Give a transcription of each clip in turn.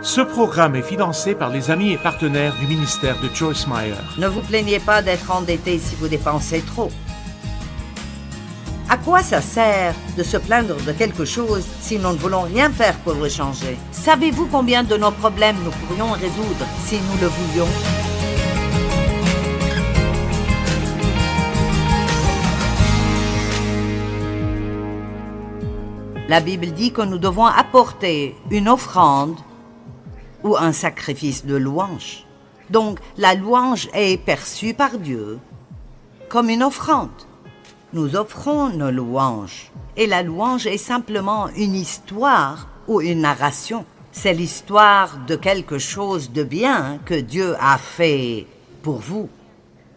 Ce programme est financé par les amis et partenaires du ministère de Joyce Meyer. Ne vous plaignez pas d'être endetté si vous dépensez trop. À quoi ça sert de se plaindre de quelque chose si nous ne voulons rien faire pour le changer? Savez-vous combien de nos problèmes nous pourrions résoudre si nous le voulions? La Bible dit que nous devons apporter une offrande ou un sacrifice de louange. Donc, la louange est perçue par Dieu comme une offrande. Nous offrons nos louanges. Et la louange est simplement une histoire ou une narration. C'est l'histoire de quelque chose de bien que Dieu a fait pour vous.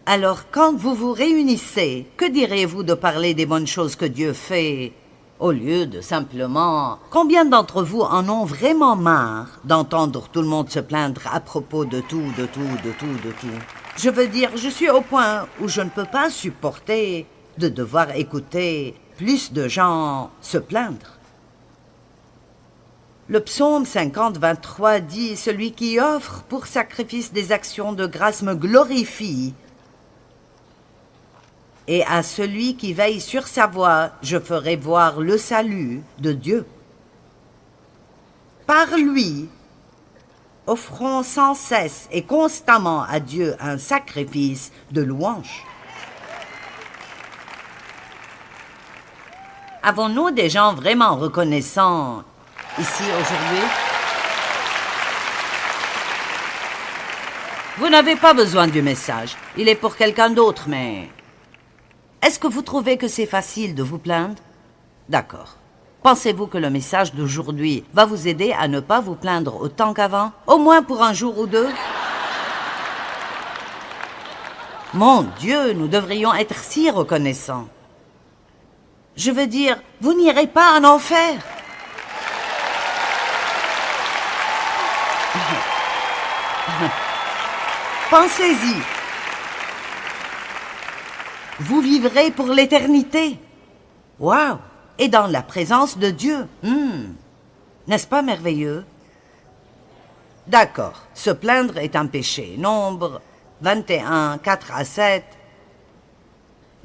Alors, quand vous vous réunissez, que direz-vous de parler des bonnes choses que Dieu fait au lieu de simplement... Combien d'entre vous en ont vraiment marre d'entendre tout le monde se plaindre à propos de tout? Je veux dire, je suis au point où je ne peux pas supporter de devoir écouter plus de gens se plaindre. Le psaume 50, 23 dit « Celui qui offre pour sacrifice des actions de grâce me glorifie. Et à celui qui veille sur sa voie, je ferai voir le salut de Dieu. » Par lui, offrons sans cesse et constamment à Dieu un sacrifice de louange. Avons-nous des gens vraiment reconnaissants ici aujourd'hui? Vous n'avez pas besoin du message. Il est pour quelqu'un d'autre, mais... Est-ce que vous trouvez que c'est facile de vous plaindre? D'accord. Pensez-vous que le message d'aujourd'hui va vous aider à ne pas vous plaindre autant qu'avant? Au moins pour un jour ou deux? Mon Dieu, nous devrions être si reconnaissants. Je veux dire, vous n'irez pas en enfer. Pensez-y. Vous vivrez pour l'éternité. Waouh! Et dans la présence de Dieu. N'est-ce pas merveilleux? D'accord, se plaindre est un péché. Nombre 21, 4 à 7.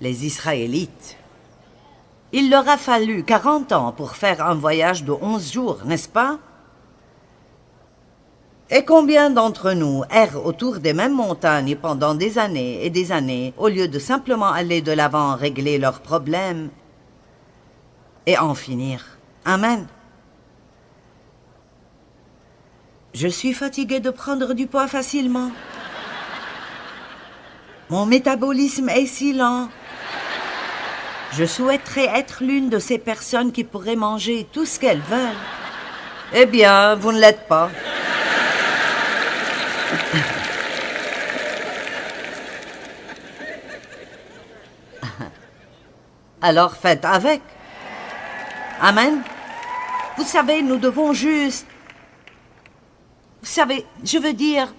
Les Israélites. Il leur a fallu 40 ans pour faire un voyage de 11 jours, n'est-ce pas? Et combien d'entre nous errent autour des mêmes montagnes pendant des années et des années, au lieu de simplement aller de l'avant régler leurs problèmes et en finir? Amen. Je suis fatiguée de prendre du poids facilement. Mon métabolisme est si lent. Je souhaiterais être l'une de ces personnes qui pourraient manger tout ce qu'elles veulent. Eh bien, vous ne l'êtes pas. Alors faites avec. Amen. Vous savez, nous devons juste... Vous savez, je veux dire,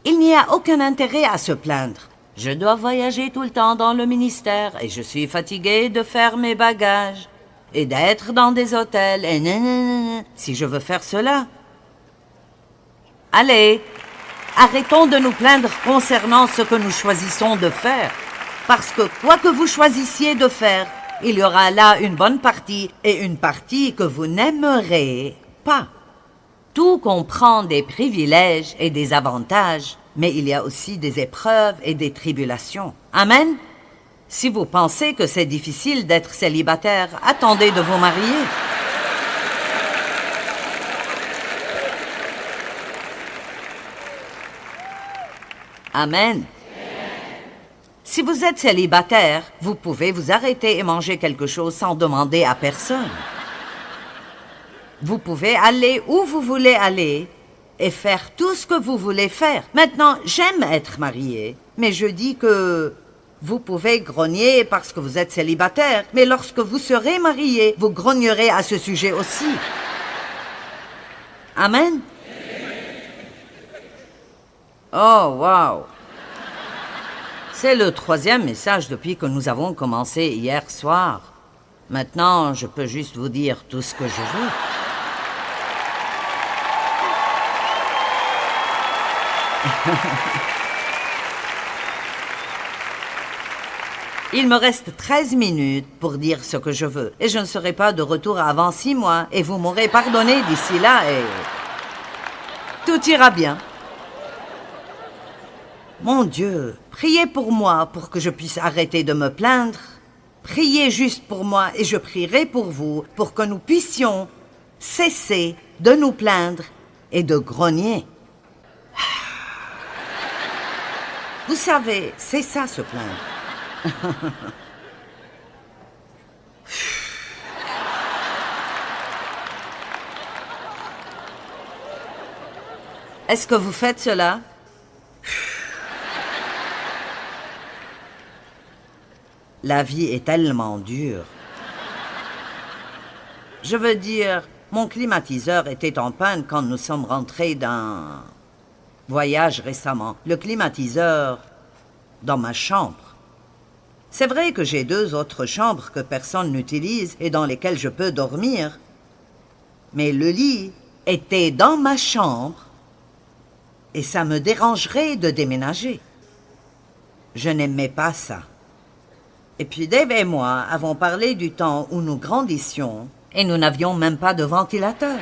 il n'y a aucun intérêt à se plaindre. Je dois voyager tout le temps dans le ministère et je suis fatiguée de faire mes bagages et d'être dans des hôtels et nanana, si je veux faire cela. Allez, arrêtons de nous plaindre concernant ce que nous choisissons de faire. Parce que quoi que vous choisissiez de faire, il y aura là une bonne partie et une partie que vous n'aimerez pas. Tout comprend des privilèges et des avantages, mais il y a aussi des épreuves et des tribulations. Amen. Si vous pensez que c'est difficile d'être célibataire, attendez de vous marier. Amen. Si vous êtes célibataire, vous pouvez vous arrêter et manger quelque chose sans demander à personne. Vous pouvez aller où vous voulez aller et faire tout ce que vous voulez faire. Maintenant, j'aime être mariée, mais je dis que vous pouvez grogner parce que vous êtes célibataire, mais lorsque vous serez marié, vous grognerez à ce sujet aussi. Amen. Oh, wow. C'est le 3e message depuis que nous avons commencé hier soir. Maintenant, je peux juste vous dire tout ce que je veux. Il me reste 13 minutes pour dire ce que je veux. Et je ne serai pas de retour avant 6 mois. Et vous m'aurez pardonné d'ici là et... tout ira bien. Mon Dieu, priez pour moi pour que je puisse arrêter de me plaindre. Priez juste pour moi et je prierai pour vous pour que nous puissions cesser de nous plaindre et de grogner. Vous savez, c'est ça se plaindre. Est-ce que vous faites cela? La vie est tellement dure. Je veux dire, mon climatiseur était en panne quand nous sommes rentrés d'un voyage récemment. Le climatiseur dans ma chambre. C'est vrai que j'ai 2 autres chambres que personne n'utilise et dans lesquelles je peux dormir. Mais le lit était dans ma chambre et ça me dérangerait de déménager. Je n'aimais pas ça. Et puis Dave et moi avons parlé du temps où nous grandissions et nous n'avions même pas de ventilateur.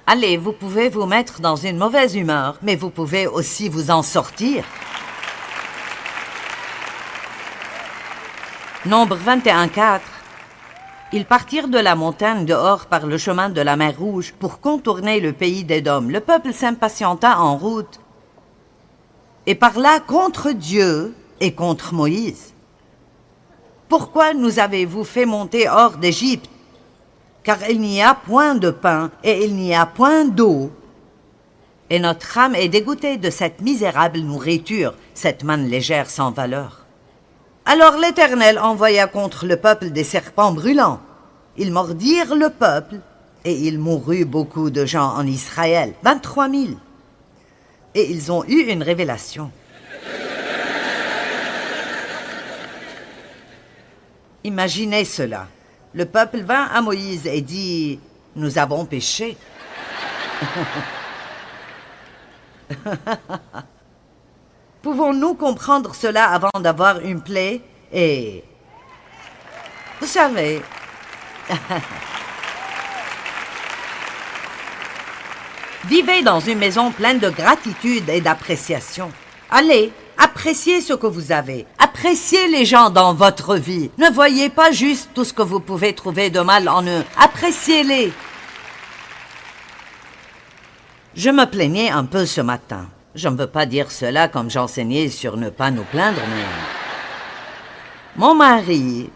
Allez, vous pouvez vous mettre dans une mauvaise humeur, mais vous pouvez aussi vous en sortir. Nombre 21.4. Ils partirent de la montagne dehors par le chemin de la mer Rouge pour contourner le pays d'Édom. Le peuple s'impatienta en route et parla contre Dieu et contre Moïse. Pourquoi nous avez-vous fait monter hors d'Égypte? Car il n'y a point de pain et il n'y a point d'eau. Et notre âme est dégoûtée de cette misérable nourriture, cette manne légère sans valeur. Alors l'Éternel envoya contre le peuple des serpents brûlants. Ils mordirent le peuple et il mourut beaucoup de gens en Israël, 23 000. Et ils ont eu une révélation. Imaginez cela. Le peuple vint à Moïse et dit « Nous avons péché. » Pouvons-nous comprendre cela avant d'avoir une plaie? Et vous savez, vivez dans une maison pleine de gratitude et d'appréciation. Allez, appréciez ce que vous avez. Appréciez les gens dans votre vie. Ne voyez pas juste tout ce que vous pouvez trouver de mal en eux. Appréciez-les. Je me plaignais un peu ce matin. Je ne veux pas dire cela comme j'enseignais sur ne pas nous plaindre, mais... Mon mari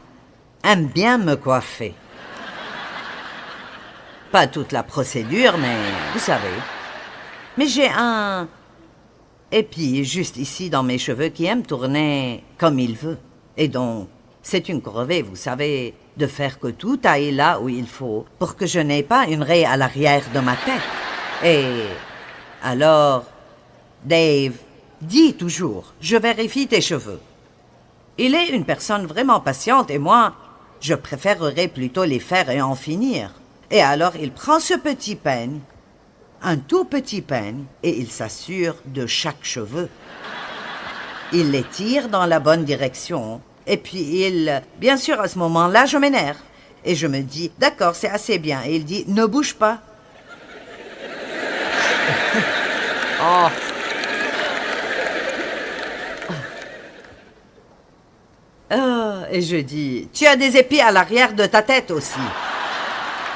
aime bien me coiffer. Pas toute la procédure, mais vous savez. Mais j'ai un épi juste ici dans mes cheveux qui aime tourner comme il veut. Et donc, c'est une corvée, vous savez, de faire que tout aille là où il faut pour que je n'ai pas une raie à l'arrière de ma tête. Et alors... Dave dit toujours, je vérifie tes cheveux. Il est une personne vraiment patiente et moi, je préférerais plutôt les faire et en finir. Et alors il prend ce petit peigne, un tout petit peigne, et il s'assure de chaque cheveu. Il les tire dans la bonne direction et puis bien sûr à ce moment-là, je m'énerve. Et je me dis, d'accord, c'est assez bien. Et il dit, ne bouge pas. Oh. Et je dis, tu as des épis à l'arrière de ta tête aussi.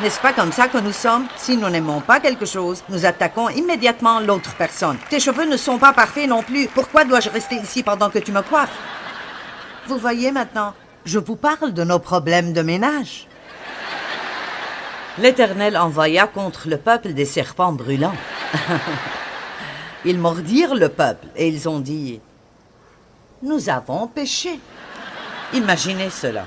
N'est-ce pas comme ça que nous sommes? Si nous n'aimons pas quelque chose, nous attaquons immédiatement l'autre personne. Tes cheveux ne sont pas parfaits non plus. Pourquoi dois-je rester ici pendant que tu me coiffes? Vous voyez maintenant, je vous parle de nos problèmes de ménage. L'Éternel envoya contre le peuple des serpents brûlants. Ils mordirent le peuple et ils ont dit, « Nous avons péché. » Imaginez cela.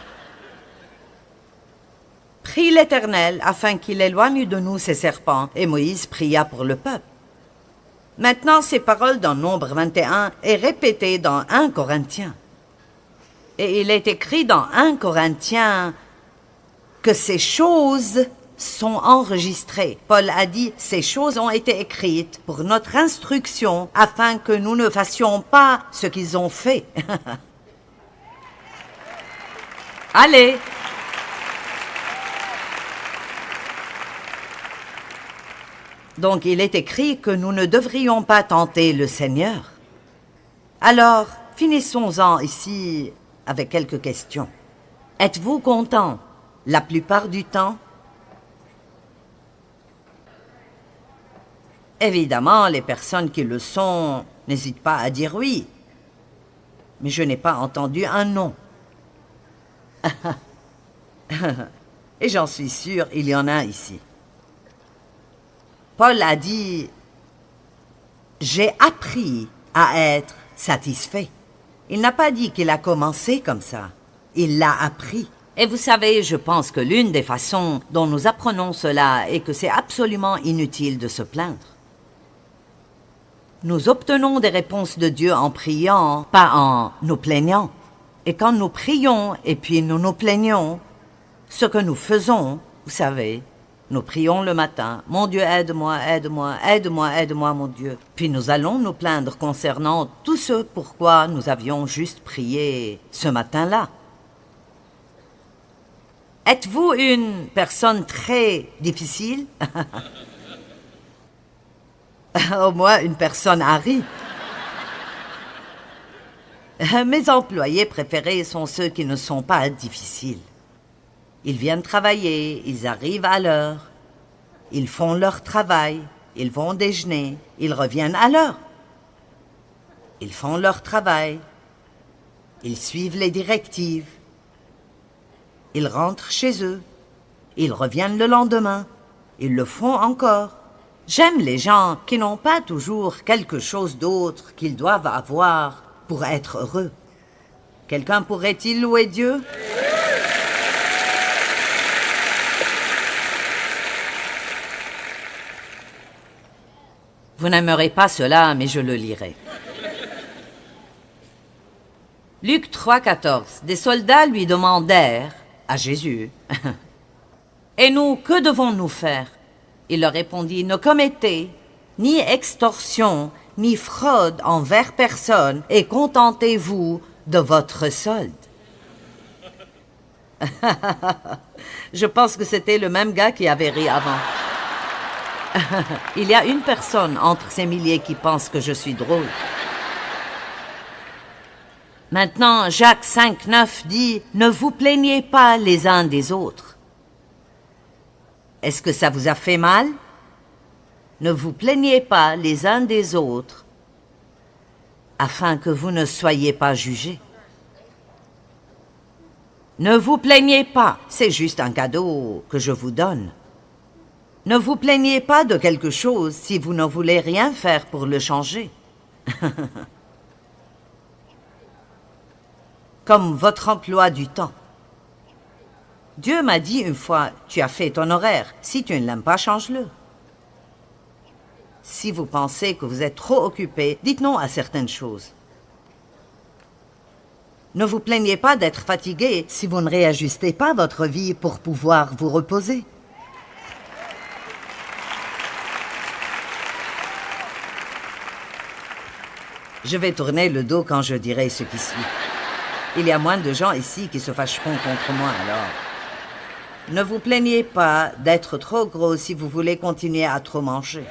Prie l'Éternel afin qu'il éloigne de nous ces serpents, et Moïse pria pour le peuple. Maintenant, ces paroles dans Nombre 21 est répétées dans 1 Corinthiens. Et il est écrit dans 1 Corinthiens que ces choses sont enregistrées. Paul a dit, ces choses ont été écrites pour notre instruction afin que nous ne fassions pas ce qu'ils ont fait. Allez! Donc il est écrit que nous ne devrions pas tenter le Seigneur. Alors, finissons-en ici avec quelques questions. Êtes-vous content la plupart du temps? Évidemment, les personnes qui le sont n'hésitent pas à dire oui. Mais je n'ai pas entendu un non. Et j'en suis sûre, il y en a ici. Paul a dit « J'ai appris à être satisfait ». Il n'a pas dit qu'il a commencé comme ça. Il l'a appris. Et vous savez, je pense que l'une des façons dont nous apprenons cela est que c'est absolument inutile de se plaindre. Nous obtenons des réponses de Dieu en priant, pas en nous plaignant. Et quand nous prions et puis nous nous plaignons, ce que nous faisons, vous savez, nous prions le matin, « Mon Dieu, aide-moi, aide-moi, aide-moi, aide-moi, mon Dieu. » Puis nous allons nous plaindre concernant tout ce pourquoi nous avions juste prié ce matin-là. Êtes-vous une personne très difficile? Au moins une personne Harry. Mes employés préférés sont ceux qui ne sont pas difficiles. Ils viennent travailler, ils arrivent à l'heure, ils font leur travail, ils vont déjeuner, ils reviennent à l'heure. Ils font leur travail, ils suivent les directives, ils rentrent chez eux, ils reviennent le lendemain, ils le font encore. J'aime les gens qui n'ont pas toujours quelque chose d'autre qu'ils doivent avoir pour être heureux. Quelqu'un pourrait-il louer Dieu? Vous n'aimerez pas cela, mais je le lirai. Luc 3,14. Des soldats lui demandèrent à Jésus, « Et nous, que devons-nous faire ?» Il leur répondit, « Ne commettez ni extorsion, ni fraude envers personne, et contentez-vous de votre solde. » Je pense que c'était le même gars qui avait ri avant. Il y a une personne entre ces milliers qui pense que je suis drôle. Maintenant, Jacques 5,9 dit « Ne vous plaignez pas les uns des autres. » Est-ce que ça vous a fait mal? Ne vous plaignez pas les uns des autres, afin que vous ne soyez pas jugés. Ne vous plaignez pas, c'est juste un cadeau que je vous donne. Ne vous plaignez pas de quelque chose si vous ne voulez rien faire pour le changer. Comme votre emploi du temps. Dieu m'a dit une fois, tu as fait ton horaire, si tu ne l'aimes pas, change-le. Si vous pensez que vous êtes trop occupé, dites non à certaines choses. Ne vous plaignez pas d'être fatigué si vous ne réajustez pas votre vie pour pouvoir vous reposer. Je vais tourner le dos quand je dirai ce qui suit. Il y a moins de gens ici qui se fâcheront contre moi alors. Ne vous plaignez pas d'être trop gros si vous voulez continuer à trop manger.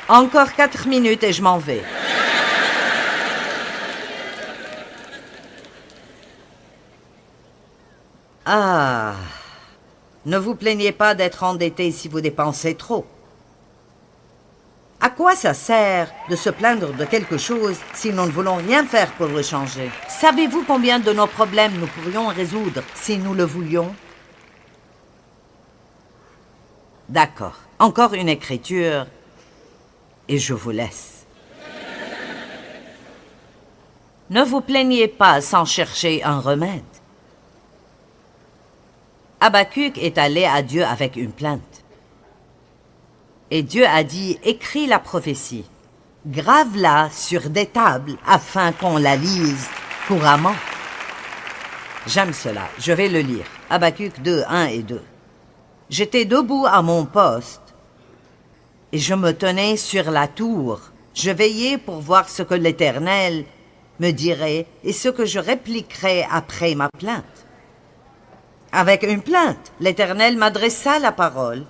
Encore 4 minutes et je m'en vais. Ah, ne vous plaignez pas d'être endetté si vous dépensez trop. À quoi ça sert de se plaindre de quelque chose si nous ne voulons rien faire pour le changer? Savez-vous combien de nos problèmes nous pourrions résoudre si nous le voulions? D'accord, encore une écriture et je vous laisse. Ne vous plaignez pas sans chercher un remède. Habakkuk est allé à Dieu avec une plainte. Et Dieu a dit, écris la prophétie. Grave-la sur des tables afin qu'on la lise couramment. J'aime cela, je vais le lire. Habacuc 2, 1 et 2. J'étais debout à mon poste et je me tenais sur la tour. Je veillais pour voir ce que l'Éternel me dirait et ce que je répliquerais après ma plainte. Avec une plainte, l'Éternel m'adressa la parole,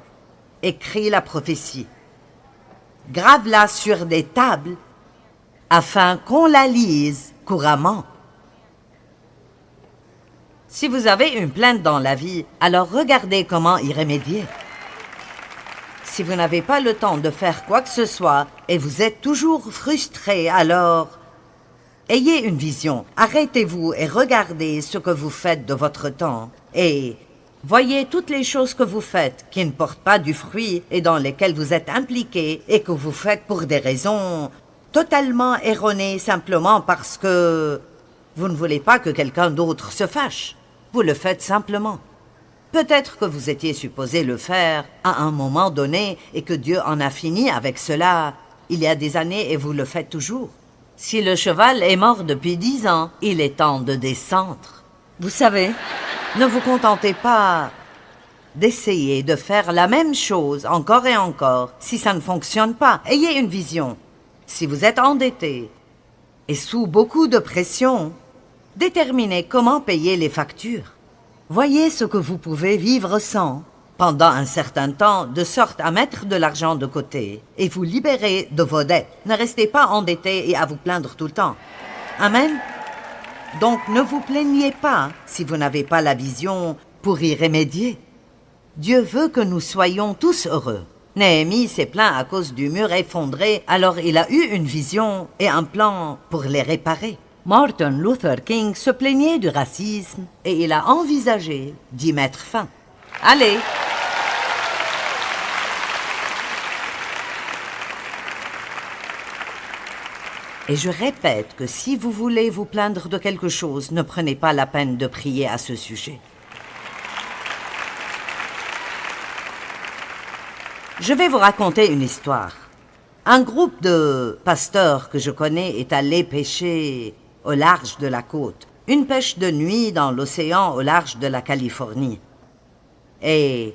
écrit la prophétie. Grave-la sur des tables, afin qu'on la lise couramment. Si vous avez une plainte dans la vie, alors regardez comment y remédier. Si vous n'avez pas le temps de faire quoi que ce soit et vous êtes toujours frustré, alors ayez une vision, arrêtez-vous et regardez ce que vous faites de votre temps et voyez toutes les choses que vous faites qui ne portent pas du fruit et dans lesquelles vous êtes impliqué et que vous faites pour des raisons totalement erronées simplement parce que vous ne voulez pas que quelqu'un d'autre se fâche. Vous le faites simplement. Peut-être que vous étiez supposé le faire à un moment donné et que Dieu en a fini avec cela il y a des années et vous le faites toujours. Si le cheval est mort depuis 10 ans, il est temps de descendre. Vous savez, ne vous contentez pas d'essayer de faire la même chose encore et encore. Si ça ne fonctionne pas, ayez une vision. Si vous êtes endetté et sous beaucoup de pression, déterminez comment payer les factures. Voyez ce que vous pouvez vivre sans, pendant un certain temps, de sorte à mettre de l'argent de côté et vous libérer de vos dettes. Ne restez pas endetté et à vous plaindre tout le temps. Amen. Donc ne vous plaignez pas si vous n'avez pas la vision pour y remédier. Dieu veut que nous soyons tous heureux. Néhémie s'est plaint à cause du mur effondré, alors il a eu une vision et un plan pour les réparer. Martin Luther King se plaignait du racisme et il a envisagé d'y mettre fin. Allez! Et je répète que si vous voulez vous plaindre de quelque chose, ne prenez pas la peine de prier à ce sujet. Je vais vous raconter une histoire. Un groupe de pasteurs que je connais est allé pêcher au large de la côte. Une pêche de nuit dans l'océan au large de la Californie. Et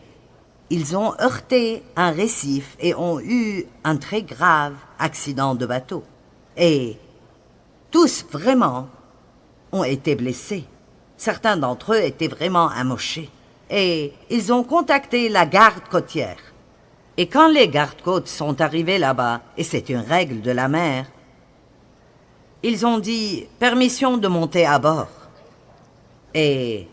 ils ont heurté un récif et ont eu un très grave accident de bateau. Et tous, vraiment, ont été blessés. Certains d'entre eux étaient vraiment amochés. Et ils ont contacté la garde côtière. Et quand les gardes-côtes sont arrivés là-bas, et c'est une règle de la mer, ils ont dit « permission de monter à bord ». Et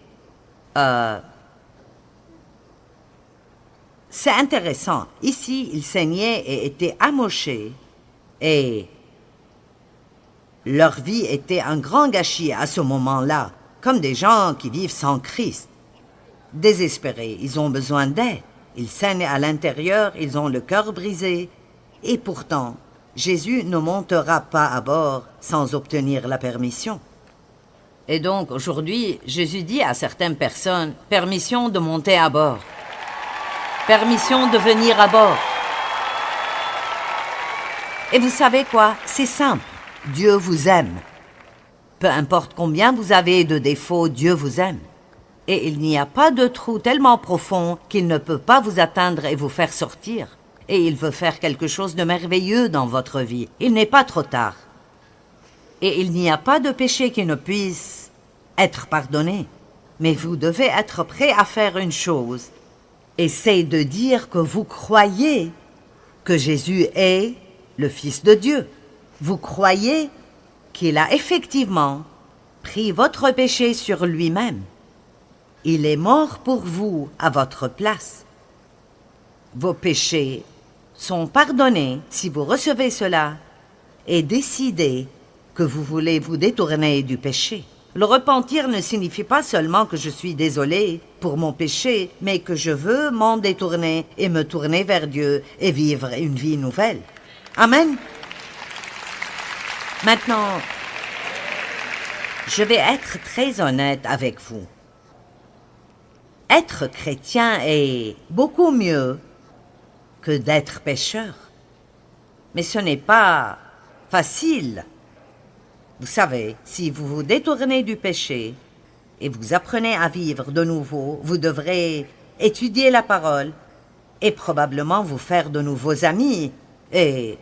c'est intéressant. Ici, ils saignaient et étaient amochés. Et leur vie était un grand gâchis à ce moment-là, comme des gens qui vivent sans Christ. Désespérés, ils ont besoin d'aide. Ils saignent à l'intérieur, ils ont le cœur brisé. Et pourtant, Jésus ne montera pas à bord sans obtenir la permission. Et donc, aujourd'hui, Jésus dit à certaines personnes, « Permission de monter à bord. Permission de venir à bord. » Et vous savez quoi? C'est simple. Dieu vous aime. Peu importe combien vous avez de défauts, Dieu vous aime. Et il n'y a pas de trou tellement profond qu'il ne peut pas vous atteindre et vous faire sortir. Et il veut faire quelque chose de merveilleux dans votre vie. Il n'est pas trop tard. Et il n'y a pas de péché qui ne puisse être pardonné. Mais vous devez être prêt à faire une chose. Et c'est de dire que vous croyez que Jésus est le Fils de Dieu. Vous croyez qu'il a effectivement pris votre péché sur lui-même. Il est mort pour vous à votre place. Vos péchés sont pardonnés si vous recevez cela et décidez que vous voulez vous détourner du péché. Le repentir ne signifie pas seulement que je suis désolé pour mon péché, mais que je veux m'en détourner et me tourner vers Dieu et vivre une vie nouvelle. Amen. Maintenant, je vais être très honnête avec vous. Être chrétien est beaucoup mieux que d'être pécheur. Mais ce n'est pas Facile. Vous savez, si vous vous détournez du péché et vous apprenez à vivre de nouveau, vous devrez étudier la parole et probablement vous faire de nouveaux amis. Et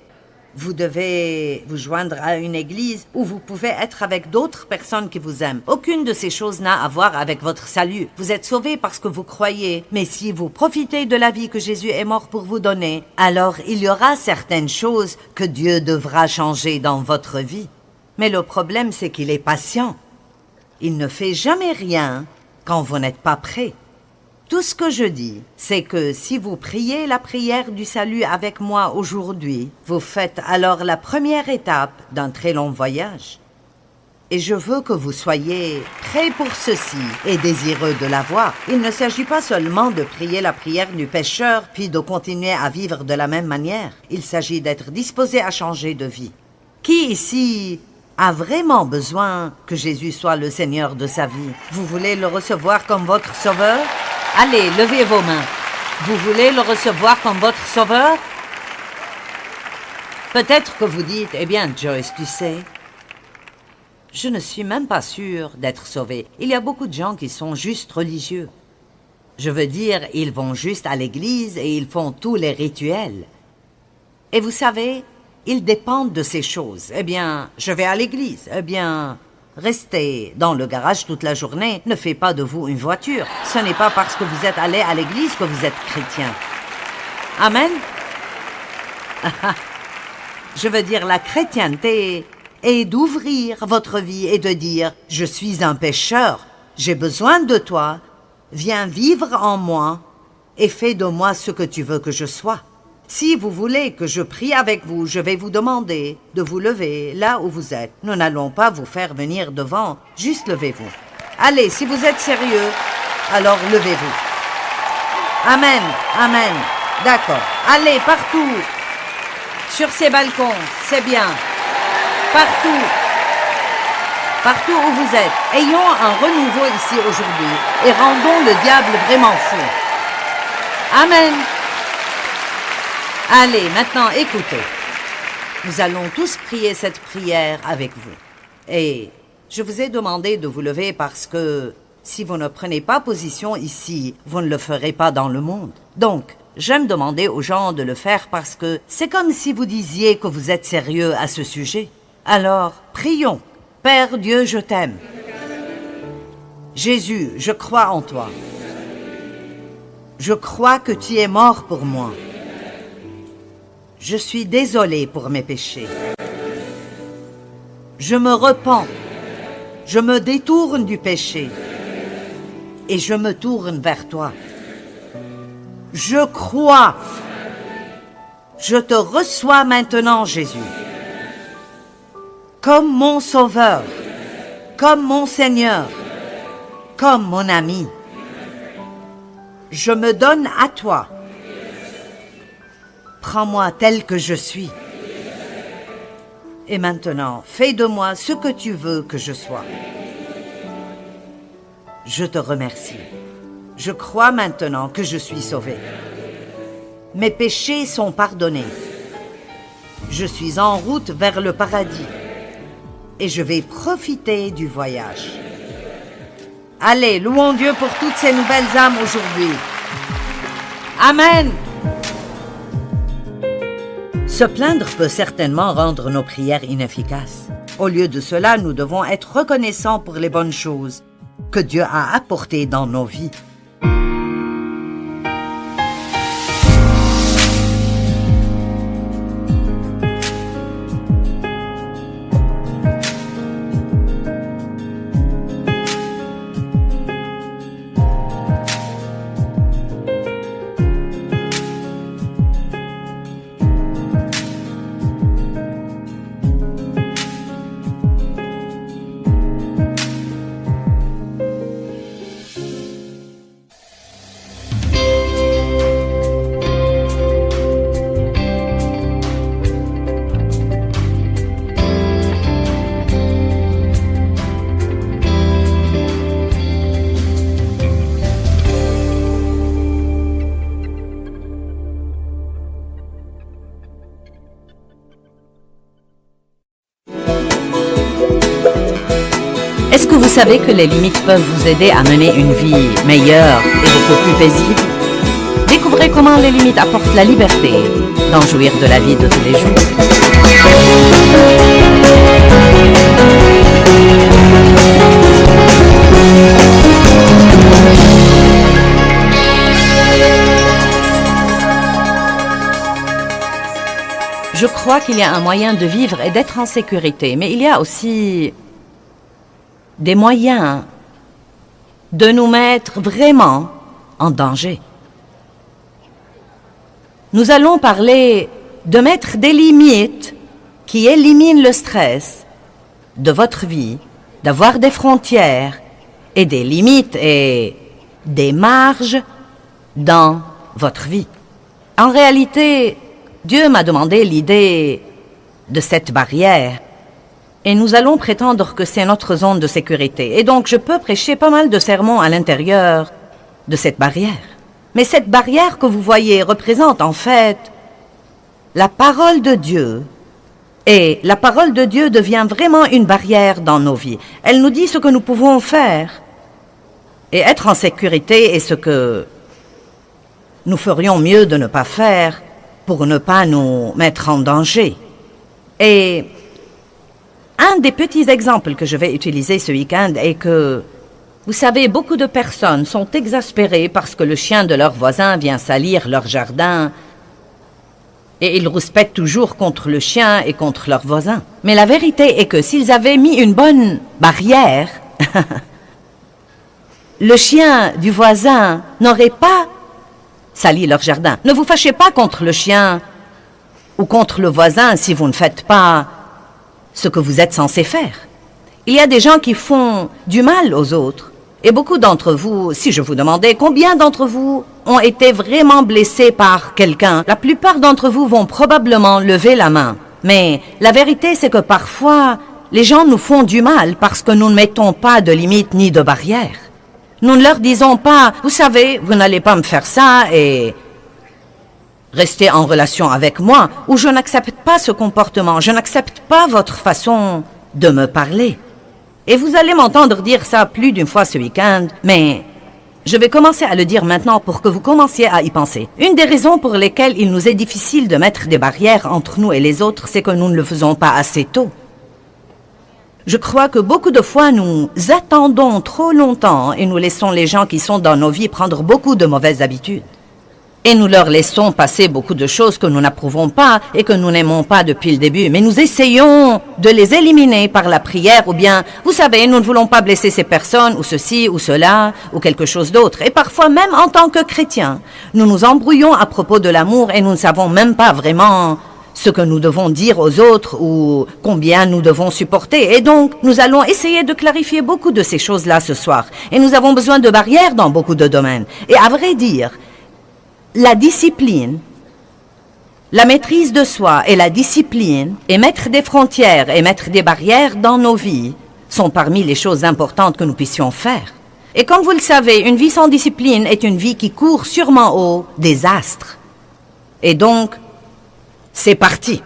vous devez vous joindre à une église où vous pouvez être avec d'autres personnes qui vous aiment. Aucune de ces choses n'a à voir avec votre salut. Vous êtes sauvés parce que vous croyez. Mais si vous profitez de la vie que Jésus est mort pour vous donner, alors il y aura certaines choses que Dieu devra changer dans votre vie. Mais le problème, c'est qu'il est patient. Il ne fait jamais rien quand vous n'êtes pas prêt. Tout ce que je dis, c'est que si vous priez la prière du salut avec moi aujourd'hui, vous faites alors la première étape d'un très long voyage. Et je veux que vous soyez prêts pour ceci et désireux de l'avoir. Il ne s'agit pas seulement de prier la prière du pécheur puis de continuer à vivre de la même manière. Il s'agit d'être disposé à changer de vie. Qui ici a vraiment besoin que Jésus soit le Seigneur de sa vie? Vous voulez le recevoir comme votre sauveur? Allez, levez vos mains. Vous voulez le recevoir comme votre sauveur? Peut-être que vous dites, eh bien, Joyce, tu sais, je ne suis même pas sûre d'être sauvé. Il y a beaucoup de gens qui sont juste religieux. Je veux dire, ils vont juste à l'église et ils font tous les rituels. Et vous savez, ils dépendent de ces choses. Eh bien, je vais à l'église. Eh bien, rester dans le garage toute la journée ne fait pas de vous une voiture. Ce n'est pas parce que vous êtes allé à l'église que vous êtes chrétien. Amen? Je veux dire, la chrétienté est d'ouvrir votre vie et de dire « Je suis un pécheur, j'ai besoin de toi, viens vivre en moi et fais de moi ce que tu veux que je sois. » Si vous voulez que je prie avec vous, je vais vous demander de vous lever là où vous êtes. Nous n'allons pas vous faire venir devant, juste levez-vous. Allez, si vous êtes sérieux, alors levez-vous. Amen, amen. D'accord. Allez, partout. Sur ces balcons, c'est bien. Partout. Partout où vous êtes. Ayons un renouveau ici aujourd'hui et rendons le diable vraiment fou. Amen. Allez, maintenant, écoutez. Nous allons tous prier cette prière avec vous. Et je vous ai demandé de vous lever parce que si vous ne prenez pas position ici, vous ne le ferez pas dans le monde. Donc, j'aime demander aux gens de le faire parce que c'est comme si vous disiez que vous êtes sérieux à ce sujet. Alors, prions. Père Dieu, je t'aime. Jésus, je crois en toi. Je crois que tu es mort pour moi. Je suis désolé pour mes péchés. Je me repens. Je me détourne du péché. Et je me tourne vers toi. Je crois. Je te reçois maintenant, Jésus. Comme mon Sauveur. Comme mon Seigneur. Comme mon ami. Je me donne à toi. Prends-moi tel que je suis. Et maintenant, fais de moi ce que tu veux que je sois. Je te remercie. Je crois maintenant que je suis sauvé. Mes péchés sont pardonnés. Je suis en route vers le paradis. Et je vais profiter du voyage. Allez, louons Dieu pour toutes ces nouvelles âmes aujourd'hui. Amen. Se plaindre peut certainement rendre nos prières inefficaces. Au lieu de cela, nous devons être reconnaissants pour les bonnes choses que Dieu a apportées dans nos vies. Est-ce que vous savez que les limites peuvent vous aider à mener une vie meilleure et beaucoup plus paisible? Découvrez comment les limites apportent la liberté d'en jouir de la vie de tous les jours. Je crois qu'il y a un moyen de vivre et d'être en sécurité, mais il y a aussi des moyens de nous mettre vraiment en danger. Nous allons parler de mettre des limites qui éliminent le stress de votre vie, d'avoir des frontières et des limites et des marges dans votre vie. En réalité, Dieu m'a demandé l'idée de cette barrière et nous allons prétendre que c'est notre zone de sécurité. Et donc, je peux prêcher pas mal de sermons à l'intérieur de cette barrière. Mais cette barrière que vous voyez représente en fait la parole de Dieu. Et la parole de Dieu devient vraiment une barrière dans nos vies. Elle nous dit ce que nous pouvons faire. Et être en sécurité est ce que nous ferions mieux de ne pas faire pour ne pas nous mettre en danger. Et un des petits exemples que je vais utiliser ce week-end est que, vous savez, beaucoup de personnes sont exaspérées parce que le chien de leur voisin vient salir leur jardin et ils rouspètent toujours contre le chien et contre leur voisin. Mais la vérité est que s'ils avaient mis une bonne barrière, le chien du voisin n'aurait pas sali leur jardin. Ne vous fâchez pas contre le chien ou contre le voisin si vous ne faites pas ce que vous êtes censé faire. Il y a des gens qui font du mal aux autres. Et beaucoup d'entre vous, si je vous demandais combien d'entre vous ont été vraiment blessés par quelqu'un, la plupart d'entre vous vont probablement lever la main. Mais la vérité, c'est que parfois, les gens nous font du mal parce que nous ne mettons pas de limites ni de barrières. Nous ne leur disons pas, vous savez, vous n'allez pas me faire ça et rester en relation avec moi, ou je n'accepte pas ce comportement, je n'accepte pas votre façon de me parler. Et vous allez m'entendre dire ça plus d'une fois ce week-end, mais je vais commencer à le dire maintenant pour que vous commenciez à y penser. Une des raisons pour lesquelles il nous est difficile de mettre des barrières entre nous et les autres, c'est que nous ne le faisons pas assez tôt. Je crois que beaucoup de fois, nous attendons trop longtemps et nous laissons les gens qui sont dans nos vies prendre beaucoup de mauvaises habitudes. Et nous leur laissons passer beaucoup de choses que nous n'approuvons pas et que nous n'aimons pas depuis le début. Mais nous essayons de les éliminer par la prière ou bien, vous savez, nous ne voulons pas blesser ces personnes ou ceci ou cela ou quelque chose d'autre. Et parfois, même en tant que chrétiens, nous nous embrouillons à propos de l'amour et nous ne savons même pas vraiment ce que nous devons dire aux autres ou combien nous devons supporter. Et donc, nous allons essayer de clarifier beaucoup de ces choses-là ce soir. Et nous avons besoin de barrières dans beaucoup de domaines. Et à vrai dire, la discipline, la maîtrise de soi et la discipline, et mettre des frontières et mettre des barrières dans nos vies, sont parmi les choses importantes que nous puissions faire. Et comme vous le savez, une vie sans discipline est une vie qui court sûrement au désastre. Et donc, c'est parti.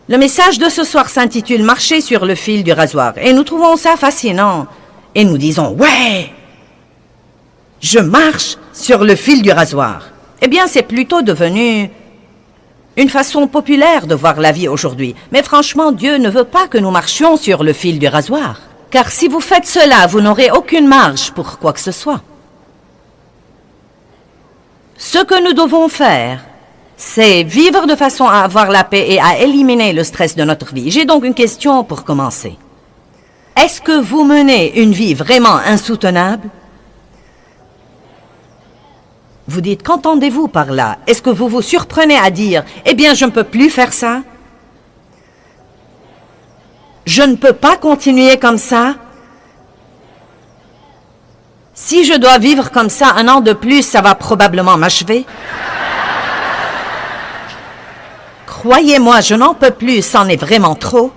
Le message de ce soir s'intitule « Marcher sur le fil du rasoir ». Et nous trouvons ça fascinant. Et nous disons « Ouais !» Je marche sur le fil du rasoir. Eh bien, c'est plutôt devenu une façon populaire de voir la vie aujourd'hui. Mais franchement, Dieu ne veut pas que nous marchions sur le fil du rasoir. Car si vous faites cela, vous n'aurez aucune marge pour quoi que ce soit. Ce que nous devons faire, c'est vivre de façon à avoir la paix et à éliminer le stress de notre vie. J'ai donc une question pour commencer. Est-ce que vous menez une vie vraiment insoutenable? Vous dites, qu'entendez-vous par là? Est-ce que vous vous surprenez à dire, eh bien, je ne peux plus faire ça? Je ne peux pas continuer comme ça? Si je dois vivre comme ça 1 an de plus, ça va probablement m'achever. Croyez-moi, je n'en peux plus, c'en est vraiment trop.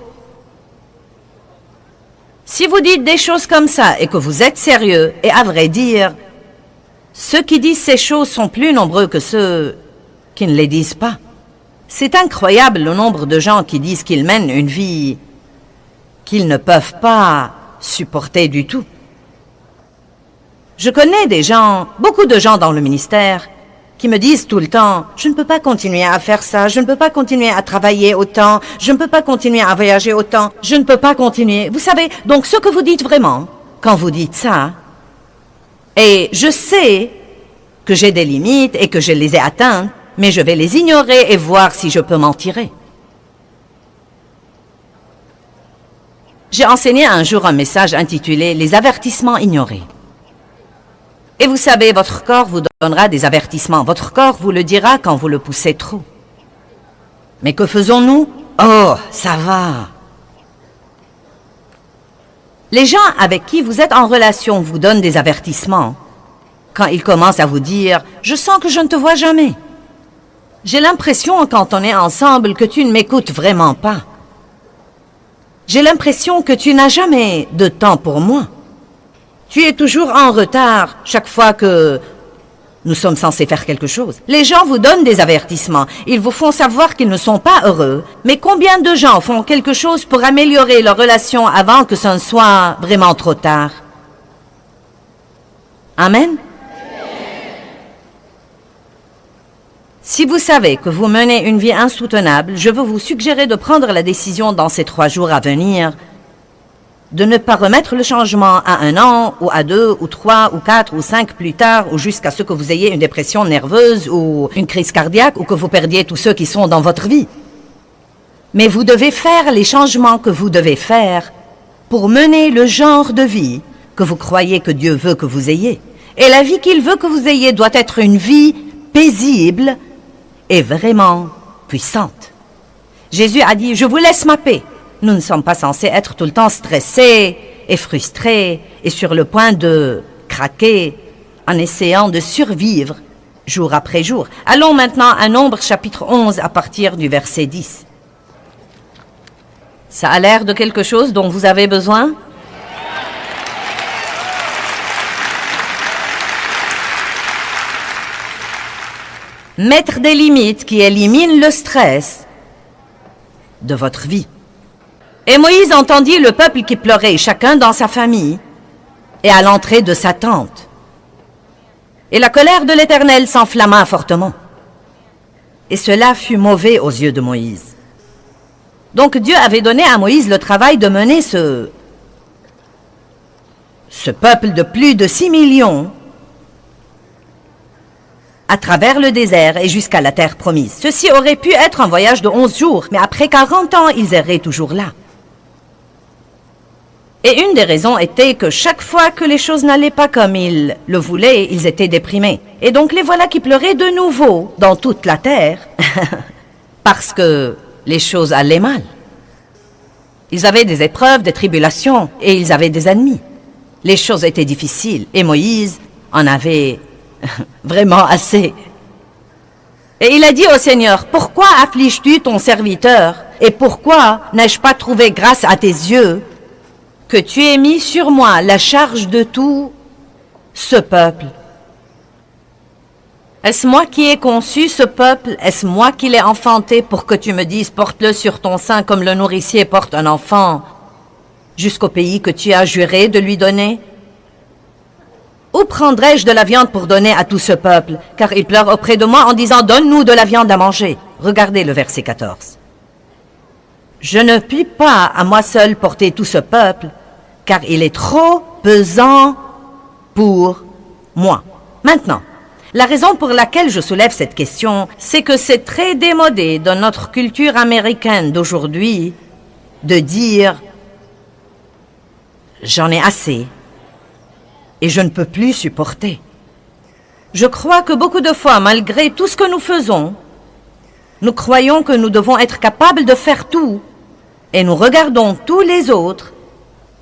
Si vous dites des choses comme ça et que vous êtes sérieux, et à vrai dire, ceux qui disent ces choses sont plus nombreux que ceux qui ne les disent pas. C'est incroyable le nombre de gens qui disent qu'ils mènent une vie qu'ils ne peuvent pas supporter du tout. Je connais des gens, beaucoup de gens dans le ministère, qui me disent tout le temps, je ne peux pas continuer à faire ça, je ne peux pas continuer à travailler autant, je ne peux pas continuer à voyager autant, je ne peux pas continuer. Vous savez, donc ce que vous dites vraiment, quand vous dites ça, et je sais que j'ai des limites et que je les ai atteintes, mais je vais les ignorer et voir si je peux m'en tirer. J'ai enseigné un jour un message intitulé « Les avertissements ignorés ». Et vous savez, votre corps vous donnera des avertissements. Votre corps vous le dira quand vous le poussez trop. Mais que faisons-nous? Oh, ça va. Les gens avec qui vous êtes en relation vous donnent des avertissements. Quand ils commencent à vous dire « Je sens que je ne te vois jamais. J'ai l'impression, quand on est ensemble, que tu ne m'écoutes vraiment pas. J'ai l'impression que tu n'as jamais de temps pour moi. Tu es toujours en retard chaque fois que nous sommes censés faire quelque chose. » Les gens vous donnent des avertissements. Ils vous font savoir qu'ils ne sont pas heureux. Mais combien de gens font quelque chose pour améliorer leur relation avant que ce ne soit vraiment trop tard? Amen? Si vous savez que vous menez une vie insoutenable, je veux vous suggérer de prendre la décision dans ces 3 jours à venir de ne pas remettre le changement à 1 an, ou à 2, ou 3, ou 4, ou 5 plus tard, ou jusqu'à ce que vous ayez une dépression nerveuse, ou une crise cardiaque, ou que vous perdiez tous ceux qui sont dans votre vie. Mais vous devez faire les changements que vous devez faire pour mener le genre de vie que vous croyez que Dieu veut que vous ayez. Et la vie qu'il veut que vous ayez doit être une vie paisible et vraiment puissante. Jésus a dit « Je vous laisse ma paix ». Nous ne sommes pas censés être tout le temps stressés et frustrés et sur le point de craquer en essayant de survivre jour après jour. Allons maintenant à Nombre chapitre 11 à partir du verset 10. Ça a l'air de quelque chose dont vous avez besoin? Mettre des limites qui éliminent le stress de votre vie. Et Moïse entendit le peuple qui pleurait, chacun dans sa famille, et à l'entrée de sa tente. Et la colère de l'Éternel s'enflamma fortement. Et cela fut mauvais aux yeux de Moïse. Donc Dieu avait donné à Moïse le travail de mener ce peuple de plus de 6 millions à travers le désert et jusqu'à la terre promise. Ceci aurait pu être un voyage de 11 jours, mais après 40 ans, ils erraient toujours là. Et une des raisons était que chaque fois que les choses n'allaient pas comme ils le voulaient, ils étaient déprimés. Et donc les voilà qui pleuraient de nouveau dans toute la terre, parce que les choses allaient mal. Ils avaient des épreuves, des tribulations, et ils avaient des ennemis. Les choses étaient difficiles, et Moïse en avait vraiment assez. Et il a dit au Seigneur, « Pourquoi affliges-tu ton serviteur? Et pourquoi n'ai-je pas trouvé grâce à tes yeux que tu aies mis sur moi la charge de tout ce peuple? Est-ce moi qui ai conçu ce peuple? Est-ce moi qui l'ai enfanté pour que tu me dises, porte-le sur ton sein comme le nourricier porte un enfant, jusqu'au pays que tu as juré de lui donner? Où prendrai-je de la viande pour donner à tout ce peuple? Car ils pleurent auprès de moi en disant, donne-nous de la viande à manger. » Regardez le verset 14. Je ne puis pas à moi seul porter tout ce peuple, car il est trop pesant pour moi. Maintenant, la raison pour laquelle je soulève cette question, c'est que c'est très démodé dans notre culture américaine d'aujourd'hui de dire « j'en ai assez et je ne peux plus supporter ». Je crois que beaucoup de fois, malgré tout ce que nous faisons, nous croyons que nous devons être capables de faire tout et nous regardons tous les autres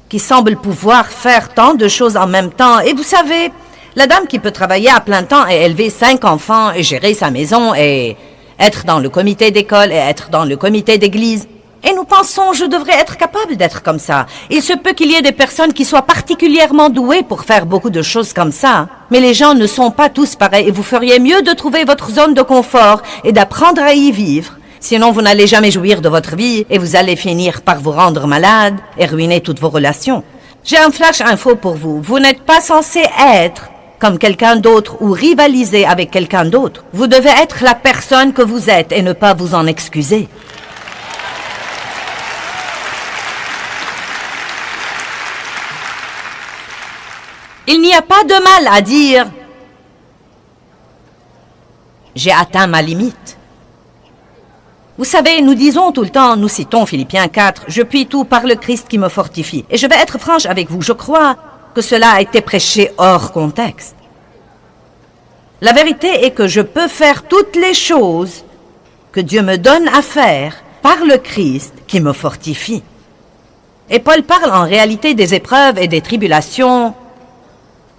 qui semblent pouvoir faire tant de choses en même temps. Et vous savez, la dame qui peut travailler à plein temps et élever 5 enfants et gérer sa maison et être dans le comité d'école et être dans le comité d'église. Et nous pensons, je devrais être capable d'être comme ça. Il se peut qu'il y ait des personnes qui soient particulièrement douées pour faire beaucoup de choses comme ça. Mais les gens ne sont pas tous pareils et vous feriez mieux de trouver votre zone de confort et d'apprendre à y vivre. Sinon, vous n'allez jamais jouir de votre vie et vous allez finir par vous rendre malade et ruiner toutes vos relations. J'ai un flash info pour vous. Vous n'êtes pas censé être comme quelqu'un d'autre ou rivaliser avec quelqu'un d'autre. Vous devez être la personne que vous êtes et ne pas vous en excuser. Il n'y a pas de mal à dire « J'ai atteint ma limite ». Vous savez, nous disons tout le temps, nous citons Philippiens 4, « Je puis tout par le Christ qui me fortifie ». Et je vais être franche avec vous, je crois que cela a été prêché hors contexte. La vérité est que je peux faire toutes les choses que Dieu me donne à faire par le Christ qui me fortifie. Et Paul parle en réalité des épreuves et des tribulations,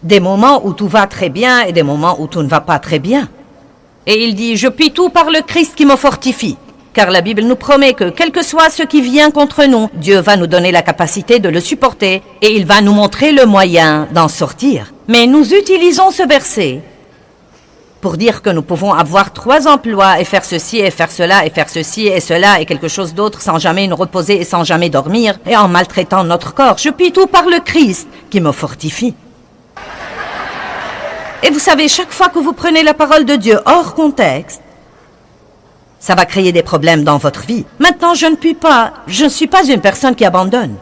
des moments où tout va très bien et des moments où tout ne va pas très bien. Et il dit, je puis tout par le Christ qui me fortifie. Car la Bible nous promet que, quel que soit ce qui vient contre nous, Dieu va nous donner la capacité de le supporter et il va nous montrer le moyen d'en sortir. Mais nous utilisons ce verset pour dire que nous pouvons avoir 3 emplois et faire ceci et faire cela et faire ceci et cela et quelque chose d'autre sans jamais nous reposer et sans jamais dormir et en maltraitant notre corps. Je puis tout par le Christ qui me fortifie. Et vous savez, chaque fois que vous prenez la parole de Dieu hors contexte, ça va créer des problèmes dans votre vie. Maintenant, je ne suis pas une personne qui abandonne.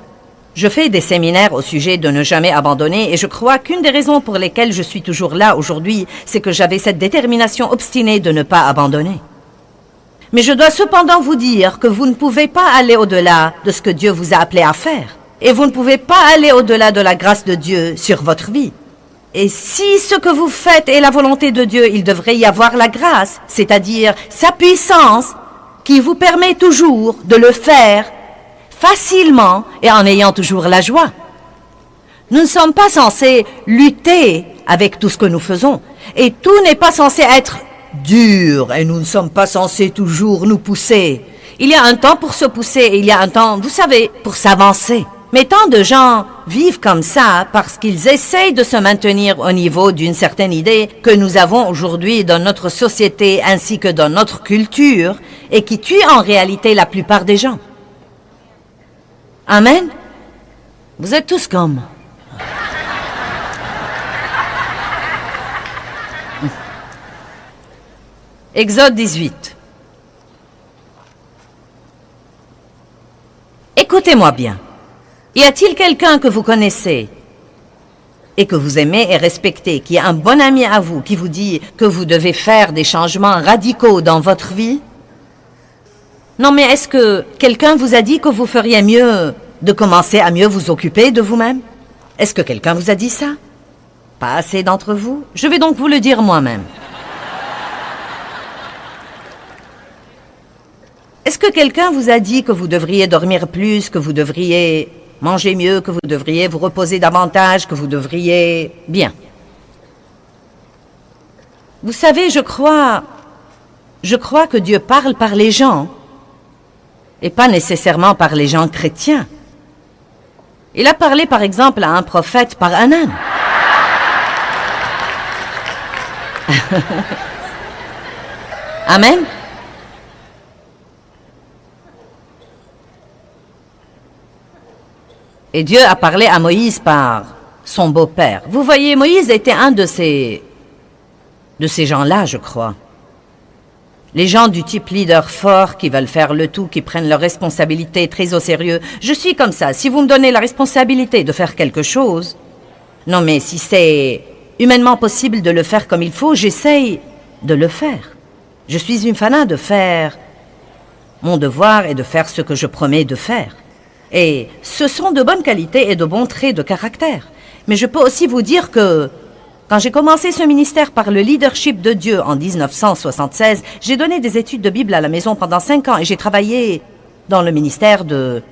Je fais des séminaires au sujet de ne jamais abandonner et je crois qu'une des raisons pour lesquelles je suis toujours là aujourd'hui, c'est que j'avais cette détermination obstinée de ne pas abandonner. Mais je dois cependant vous dire que vous ne pouvez pas aller au-delà de ce que Dieu vous a appelé à faire. Et vous ne pouvez pas aller au-delà de la grâce de Dieu sur votre vie. Et si ce que vous faites est la volonté de Dieu, il devrait y avoir la grâce, c'est-à-dire sa puissance, qui vous permet toujours de le faire facilement et en ayant toujours la joie. Nous ne sommes pas censés lutter avec tout ce que nous faisons. Et tout n'est pas censé être dur et nous ne sommes pas censés toujours nous pousser. Il y a un temps pour se pousser et il y a un temps, vous savez, pour s'avancer. Mais tant de gens vivent comme ça parce qu'ils essayent de se maintenir au niveau d'une certaine idée que nous avons aujourd'hui dans notre société ainsi que dans notre culture et qui tue en réalité la plupart des gens. Amen. Vous êtes tous comme. Exode 18. Écoutez-moi bien. Y a-t-il quelqu'un que vous connaissez et que vous aimez et respectez, qui est un bon ami à vous, qui vous dit que vous devez faire des changements radicaux dans votre vie? Non, mais est-ce que quelqu'un vous a dit que vous feriez mieux de commencer à mieux vous occuper de vous-même? Est-ce que quelqu'un vous a dit ça? Pas assez d'entre vous? Je vais donc vous le dire moi-même. Est-ce que quelqu'un vous a dit que vous devriez dormir plus, que vous devriez manger mieux, que vous devriez vous reposer davantage, que vous devriez... Bien. Vous savez, je crois que Dieu parle par les gens et pas nécessairement par les gens chrétiens. Il a parlé par exemple à un prophète par un âne. Amen. Et Dieu a parlé à Moïse par son beau-père. Vous voyez, Moïse était un de ces gens-là, je crois. Les gens du type leader fort qui veulent faire le tout, qui prennent leurs responsabilités très au sérieux. Je suis comme ça. Si vous me donnez la responsabilité de faire quelque chose, non mais si c'est humainement possible de le faire comme il faut, j'essaye de le faire. Je suis une fanat de faire mon devoir et de faire ce que je promets de faire. Et ce sont de bonnes qualités et de bons traits de caractère. Mais je peux aussi vous dire que quand j'ai commencé ce ministère par le leadership de Dieu en 1976, j'ai donné des études de Bible à la maison pendant 5 ans et j'ai travaillé dans le ministère de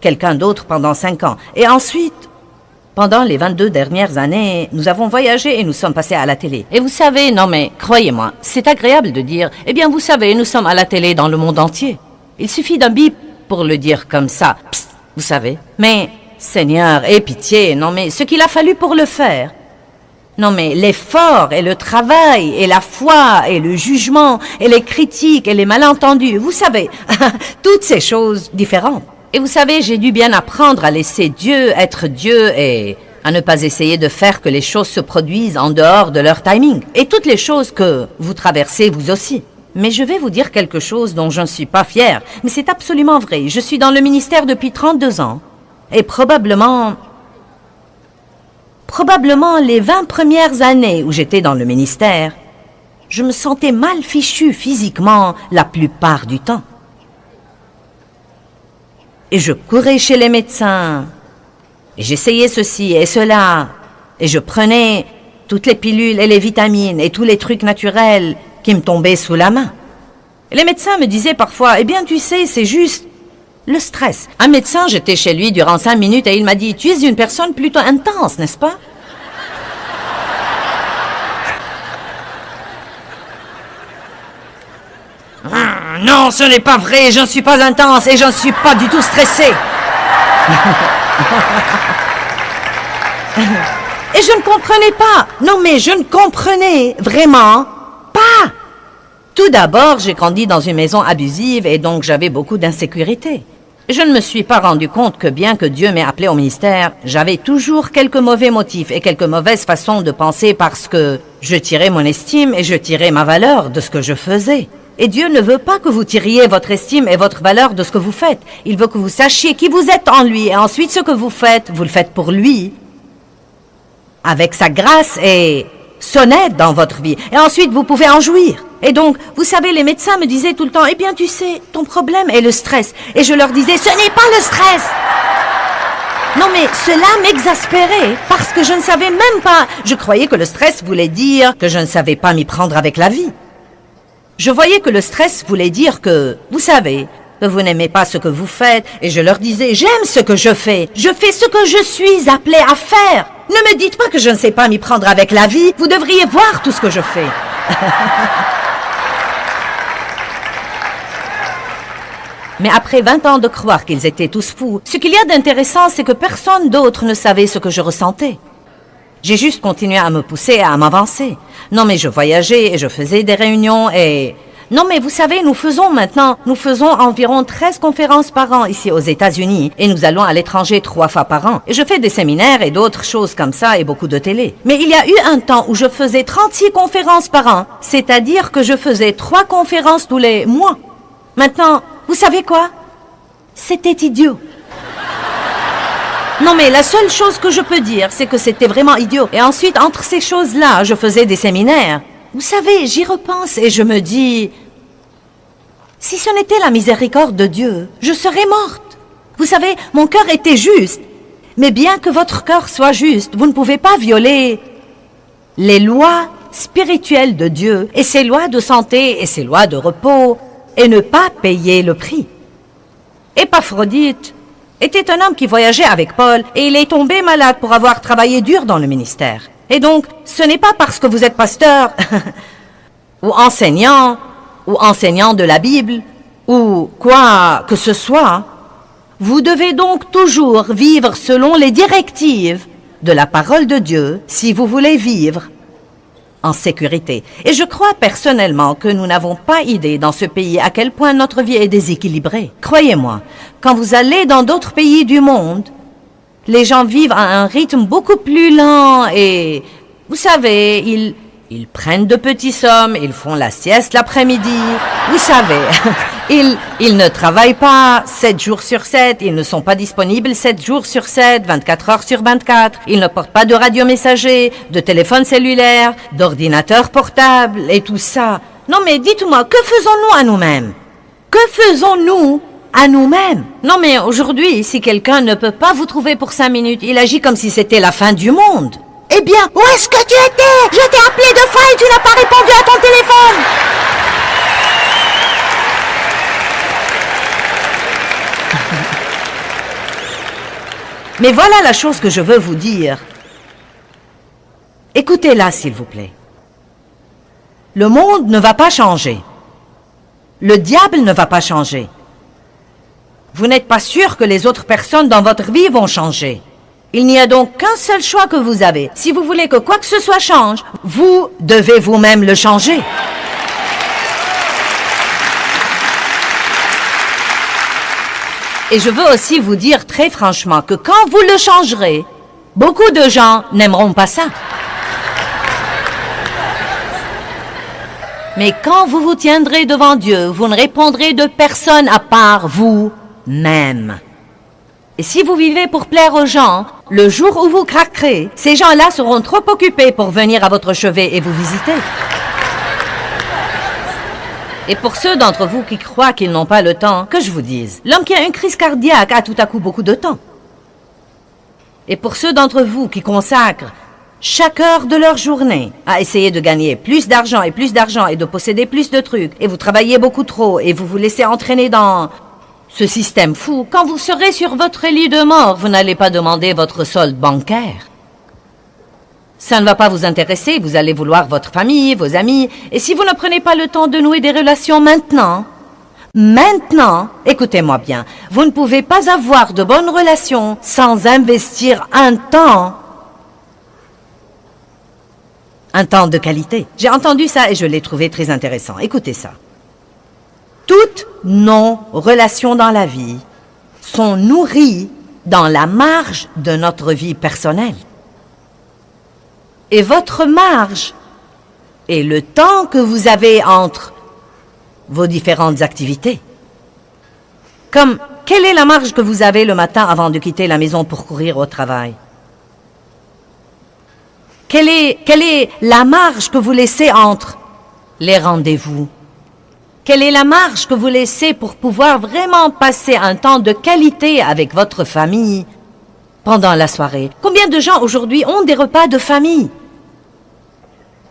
quelqu'un d'autre pendant 5 ans. Et ensuite, pendant les 22 dernières années, nous avons voyagé et nous sommes passés à la télé. Et vous savez, non mais croyez-moi, c'est agréable de dire, eh bien vous savez, nous sommes à la télé dans le monde entier. Il suffit d'un bip pour le dire comme ça. Psst. Vous savez, mais Seigneur, aie pitié, non mais ce qu'il a fallu pour le faire, Non mais l'effort et le travail et la foi et le jugement et les critiques et les malentendus, vous savez, toutes ces choses différentes. Et vous savez, j'ai dû bien apprendre à laisser Dieu être Dieu et à ne pas essayer de faire que les choses se produisent en dehors de leur timing. Et toutes les choses que vous traversez vous aussi. Mais je vais vous dire quelque chose dont je ne suis pas fière, mais c'est absolument vrai. Je suis dans le ministère depuis 32 ans et probablement les 20 premières années où j'étais dans le ministère, je me sentais mal fichue physiquement la plupart du temps. Et je courais chez les médecins, et j'essayais ceci et cela, et je prenais toutes les pilules et les vitamines et tous les trucs naturels qui me tombaient sous la main. Et les médecins me disaient parfois, eh bien tu sais, c'est juste le stress. Un médecin, j'étais chez lui durant 5 minutes et il m'a dit, tu es une personne plutôt intense, n'est-ce pas? Non, ce n'est pas vrai, je ne suis pas intense et je ne suis pas du tout stressée. Et je ne comprenais pas. Non, mais je ne comprenais vraiment pas. Tout d'abord, j'ai grandi dans une maison abusive et donc j'avais beaucoup d'insécurité. Je ne me suis pas rendu compte que bien que Dieu m'ait appelé au ministère, j'avais toujours quelques mauvais motifs et quelques mauvaises façons de penser parce que je tirais mon estime et je tirais ma valeur de ce que je faisais. Et Dieu ne veut pas que vous tiriez votre estime et votre valeur de ce que vous faites. Il veut que vous sachiez qui vous êtes en lui et ensuite ce que vous le faites pour lui, avec sa grâce et son aide dans votre vie. Et ensuite, vous pouvez en jouir. Et donc, vous savez, les médecins me disaient tout le temps, eh bien, tu sais, ton problème est le stress. Et je leur disais, ce n'est pas le stress. Non, mais cela m'exaspérait parce que je ne savais même pas. Je croyais que le stress voulait dire que je ne savais pas m'y prendre avec la vie. Je voyais que le stress voulait dire que, vous savez, que vous n'aimez pas ce que vous faites. Et je leur disais, j'aime ce que je fais. Je fais ce que je suis appelée à faire. Ne me dites pas que je ne sais pas m'y prendre avec la vie. Vous devriez voir tout ce que je fais. Mais après 20 ans de croire qu'ils étaient tous fous, ce qu'il y a d'intéressant, c'est que personne d'autre ne savait ce que je ressentais. J'ai juste continué à me pousser, à m'avancer. Non, mais je voyageais et je faisais des réunions et... Non, mais vous savez, nous faisons environ 13 conférences par an ici aux États-Unis et nous allons à l'étranger 3 fois par an. Et je fais des séminaires et d'autres choses comme ça et beaucoup de télé. Mais il y a eu un temps où je faisais 36 conférences par an, c'est-à-dire que je faisais 3 conférences tous les mois. Maintenant, vous savez quoi? C'était idiot. Non, mais la seule chose que je peux dire, c'est que c'était vraiment idiot. Et ensuite, entre ces choses-là, je faisais des séminaires. Vous savez, j'y repense et je me dis... Si ce n'était la miséricorde de Dieu, je serais morte. Vous savez, mon cœur était juste. Mais bien que votre cœur soit juste, vous ne pouvez pas violer les lois spirituelles de Dieu et ses lois de santé et ses lois de repos et ne pas payer le prix. Épaphrodite était un homme qui voyageait avec Paul et il est tombé malade pour avoir travaillé dur dans le ministère. Et donc, ce n'est pas parce que vous êtes pasteur ou enseignant de la Bible ou quoi que ce soit. Vous devez donc toujours vivre selon les directives de la parole de Dieu si vous voulez vivre en sécurité. Et je crois personnellement que nous n'avons pas idée dans ce pays à quel point notre vie est déséquilibrée. Croyez-moi, quand vous allez dans d'autres pays du monde, les gens vivent à un rythme beaucoup plus lent et, vous savez, ils prennent de petites sommes, ils font la sieste l'après-midi. Vous savez, ils ne travaillent pas 7 jours sur 7, ils ne sont pas disponibles 7 jours sur 7, 24 heures sur 24. Ils ne portent pas de radiomessager, de téléphone cellulaire, d'ordinateur portable et tout ça. Non mais dites-moi, que faisons-nous à nous-mêmes? Que faisons-nous à nous-mêmes? Non mais aujourd'hui, si quelqu'un ne peut pas vous trouver pour 5 minutes, il agit comme si c'était la fin du monde. Eh bien, où est-ce que tu étais? Je t'ai appelé 2 fois et tu n'as pas répondu à ton téléphone. Mais voilà la chose que je veux vous dire. Écoutez-la, s'il vous plaît. Le monde ne va pas changer. Le diable ne va pas changer. Vous n'êtes pas sûr que les autres personnes dans votre vie vont changer. Il n'y a donc qu'un seul choix que vous avez. Si vous voulez que quoi que ce soit change, vous devez vous-même le changer. Et je veux aussi vous dire très franchement que quand vous le changerez, beaucoup de gens n'aimeront pas ça. Mais quand vous vous tiendrez devant Dieu, vous ne répondrez de personne à part vous-même. Et si vous vivez pour plaire aux gens, le jour où vous craquerez, ces gens-là seront trop occupés pour venir à votre chevet et vous visiter. Et pour ceux d'entre vous qui croient qu'ils n'ont pas le temps, que je vous dise, l'homme qui a une crise cardiaque a tout à coup beaucoup de temps. Et pour ceux d'entre vous qui consacrent chaque heure de leur journée à essayer de gagner plus d'argent et de posséder plus de trucs, et vous travaillez beaucoup trop et vous vous laissez entraîner dans ce système fou, quand vous serez sur votre lit de mort, vous n'allez pas demander votre solde bancaire. Ça ne va pas vous intéresser, vous allez vouloir votre famille, vos amis, et si vous ne prenez pas le temps de nouer des relations maintenant, écoutez-moi bien, vous ne pouvez pas avoir de bonnes relations sans investir un temps de qualité. J'ai entendu ça et je l'ai trouvé très intéressant. Écoutez ça. Toutes nos relations dans la vie sont nourries dans la marge de notre vie personnelle. Et votre marge est le temps que vous avez entre vos différentes activités. Comme, quelle est la marge que vous avez le matin avant de quitter la maison pour courir au travail? Quelle est la marge que vous laissez entre les rendez-vous? Quelle est la marge que vous laissez pour pouvoir vraiment passer un temps de qualité avec votre famille pendant la soirée? Combien de gens aujourd'hui ont des repas de famille?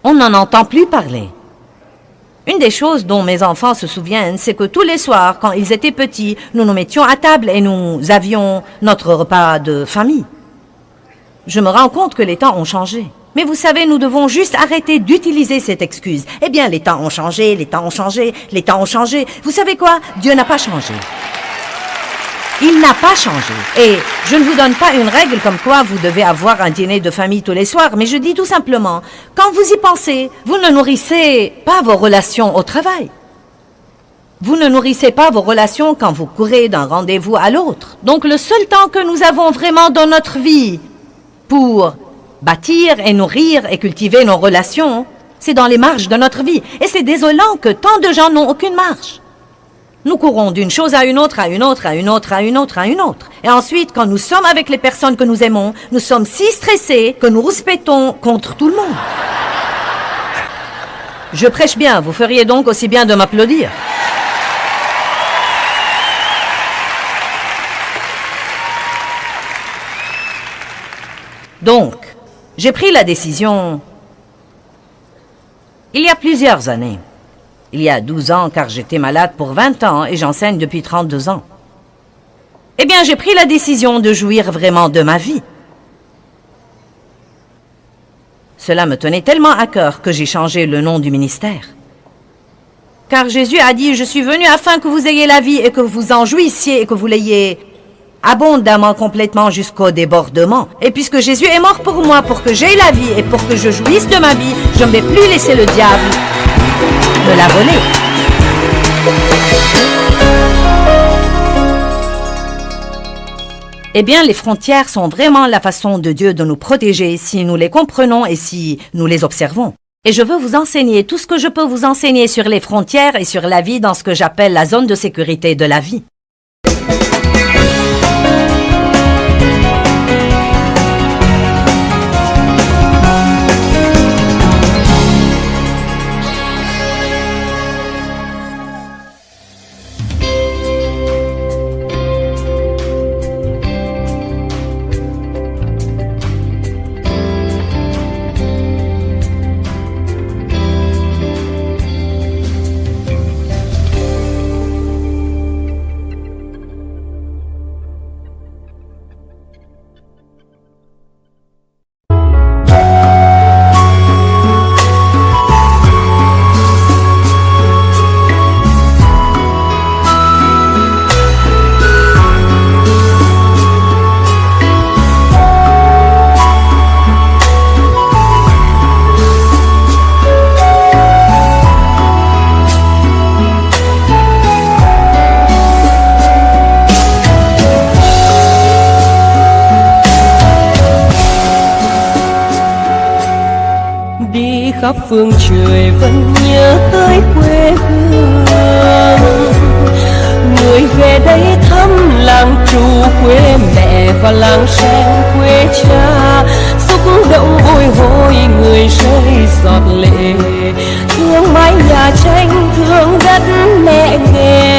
On n'en entend plus parler. Une des choses dont mes enfants se souviennent, c'est que tous les soirs, quand ils étaient petits, nous nous mettions à table et nous avions notre repas de famille. Je me rends compte que les temps ont changé. Mais vous savez, nous devons juste arrêter d'utiliser cette excuse. Eh bien, les temps ont changé, les temps ont changé, les temps ont changé. Vous savez quoi? Dieu n'a pas changé. Il n'a pas changé. Et je ne vous donne pas une règle comme quoi vous devez avoir un dîner de famille tous les soirs, mais je dis tout simplement, quand vous y pensez, vous ne nourrissez pas vos relations au travail. Vous ne nourrissez pas vos relations quand vous courez d'un rendez-vous à l'autre. Donc le seul temps que nous avons vraiment dans notre vie pour bâtir et nourrir et cultiver nos relations, c'est dans les marges de notre vie. Et c'est désolant que tant de gens n'ont aucune marge. Nous courons d'une chose à une autre, à une autre, à une autre, à une autre, à une autre. Et ensuite, quand nous sommes avec les personnes que nous aimons, nous sommes si stressés que nous rouspétons contre tout le monde. Je prêche bien, vous feriez donc aussi bien de m'applaudir. Donc, j'ai pris la décision il y a plusieurs années. Il y a 12 ans, car j'étais malade pour 20 ans et j'enseigne depuis 32 ans. Eh bien, j'ai pris la décision de jouir vraiment de ma vie. Cela me tenait tellement à cœur que j'ai changé le nom du ministère. Car Jésus a dit, je suis venu afin que vous ayez la vie et que vous en jouissiez et que vous l'ayez abondamment, complètement, jusqu'au débordement. Et puisque Jésus est mort pour moi, pour que j'aie la vie et pour que je jouisse de ma vie, je ne vais plus laisser le diable me la voler. Eh bien, les frontières sont vraiment la façon de Dieu de nous protéger si nous les comprenons et si nous les observons. Et je veux vous enseigner tout ce que je peux vous enseigner sur les frontières et sur la vie dans ce que j'appelle la zone de sécurité de la vie. khắp phương trời vẫn nhớ tới quê hương. Người về đây thăm làng Trù quê mẹ và làng Sen quê cha, xúc động bồi hồi người rơi giọt lệ, thương mái nhà tranh thương đất mẹ nghèo.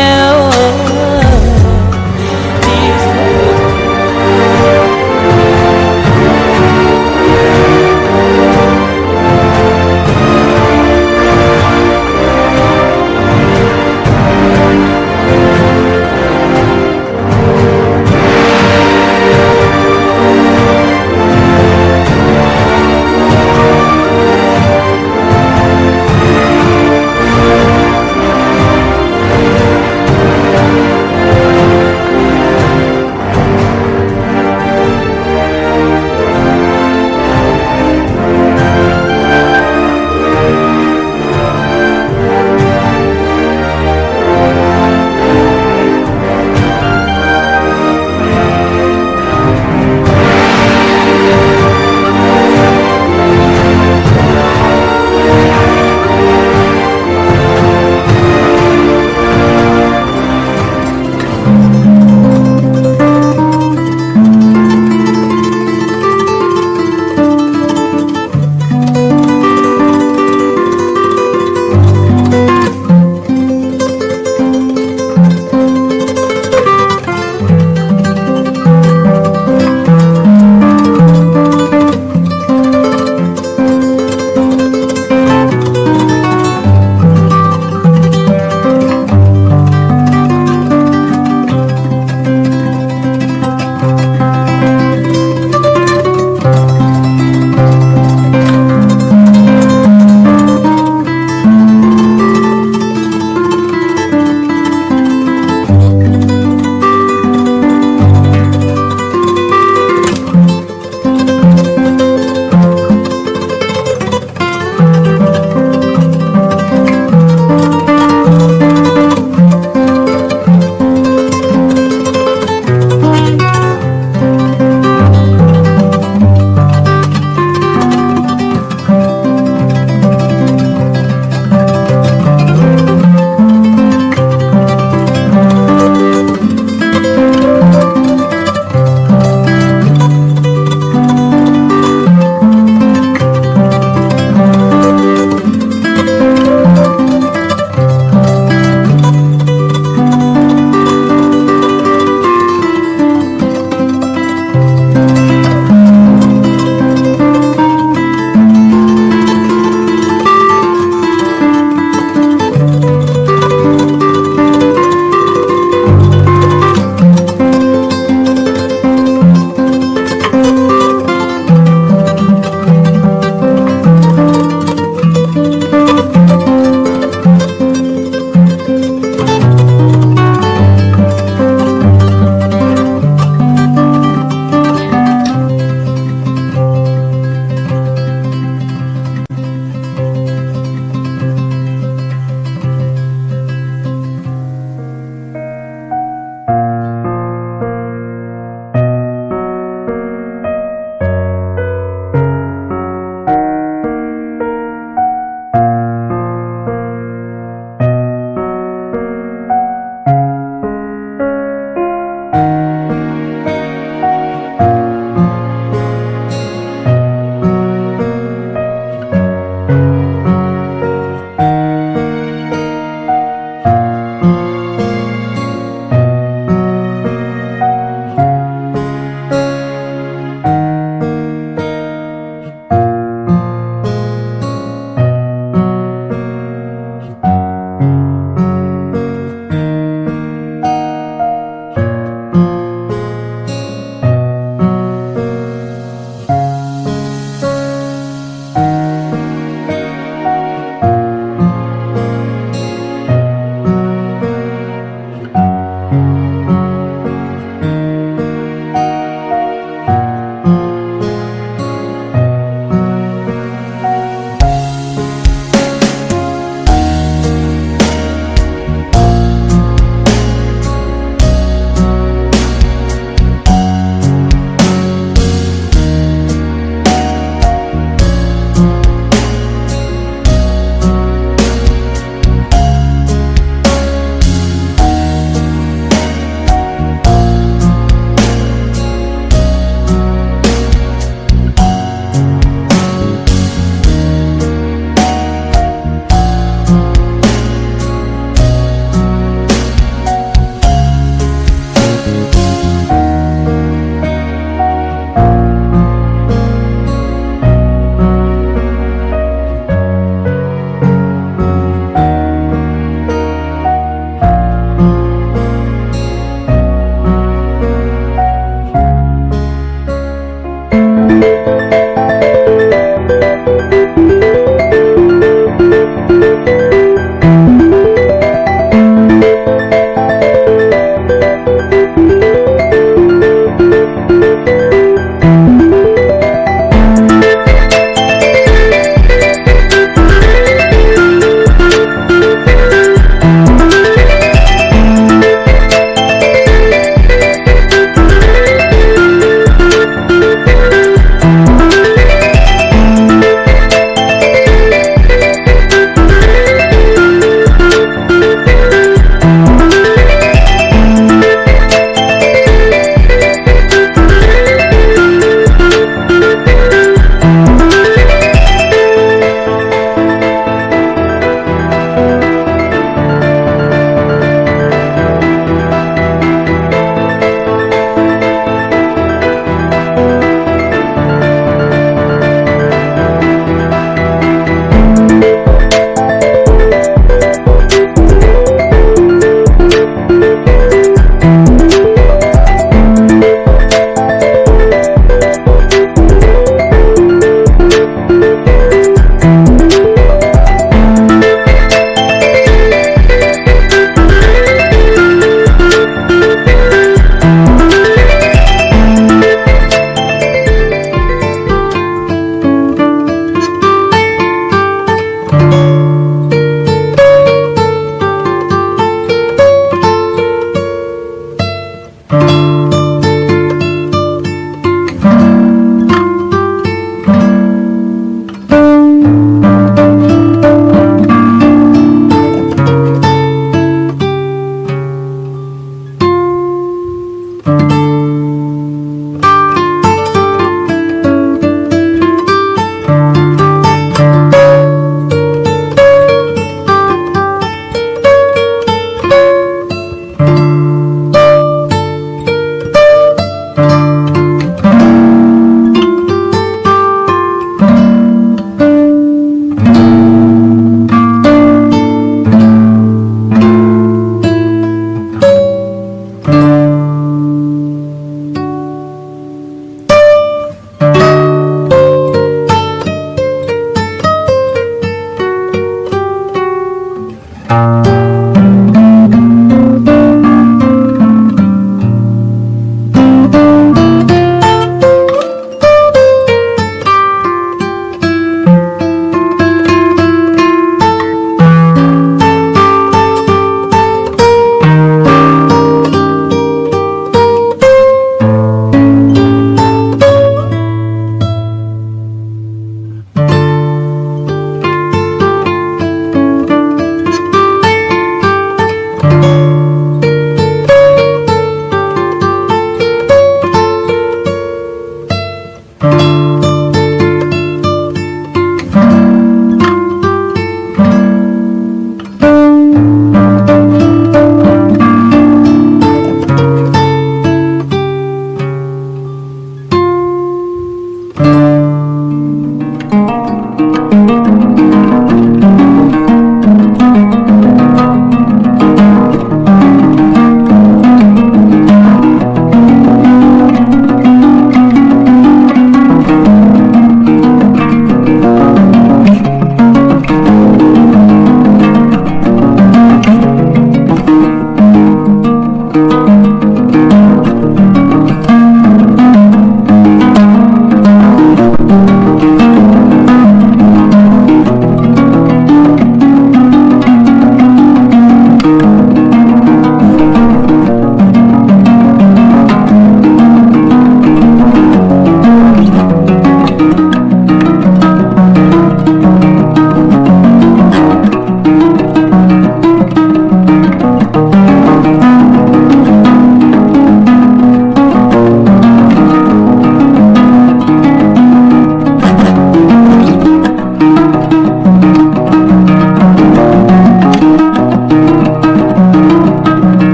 Hãy subscribe cho kênh Ghiền Mì Gõ để không bỏ lỡ